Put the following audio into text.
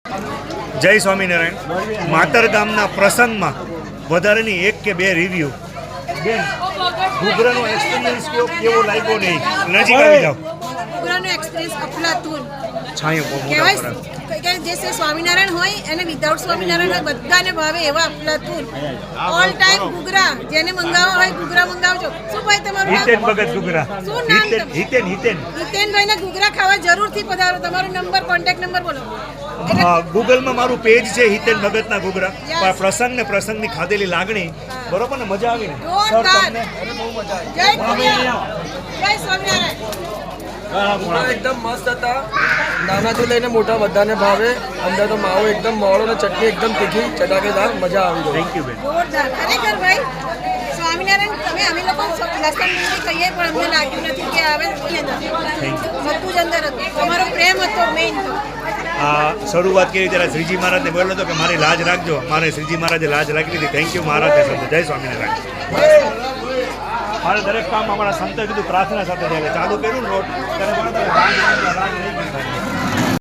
જય સ્વામિનારાયણ. માતર ગામના પ્રસંગમાં વધારેની 1 કે 2 રિવ્યુ. બેન, ઘૂઘરાનો એક્સપિરિયન્સ કેવો લાગ્યો? નહીં નજીક આવી જાઓ. ઘૂઘરાનો એક્સપિરિયન્સ અફલાતુન છાંયો બહુ મોટા કહેવાય કે જે સ્વામિનારાયણ હોય અને વિધાઉટ સ્વામિનારાયણ હોય બધાને ભાવે એવા અફલાતુન. ઓલ ટાઈમ ઘૂઘરા જેને મંગાવવા હોય ઘૂઘરા મંગાવજો. શું ભાઈ તમારું નામ? હિતેન ભગત ઘૂઘરા. શું નામ? હિતેનભાઈને ઘૂઘરા ખાવા જરૂરથી પધારો. તમારો નંબર, કોન્ટેક્ટ નંબર બોલો. ગૂગલમાં મારું પેજ છે હિતેન ભગતના ઘૂઘરા. પ્રસંગની ખાધેલી લાગણી બરોબર ને, મજા આવી ને સર તમને? જય સ્વામિનારાયણ. એકદમ મસ્ત હતા. નાનાથી લઈને મોટા બધાને ભાવે. અંદર તો માવો એકદમ મોળો ને ચટણી એકદમ તીખી ચટાકેદાર. મજા આવી ગઈ. થેન્ક યુ બેન. જોરદાર. ખરેખર ભાઈ સ્વામિનારાયણ અમે લોકો લસણ ડુંગળી કહીએ પણ અમને લાગ્યું નથી કે આવે બધું જ અંદર હતું. તમારો પ્રેમ હતો મેઇન. શરૂઆત કરી ત્યારે શ્રીજી મહારાજને બોલ્યો હતો કે મારી લાજ રાખજો. મારે શ્રીજી મહારાજે લાજ રાખી લીધી. થેન્ક યુ મહારાજ. જય સ્વામિનારાયણ. મારે દરેક કામ અમારા સંતે કીધું પ્રાર્થના સાથે ચાલુ કર્યું ને રોડ ત્યારે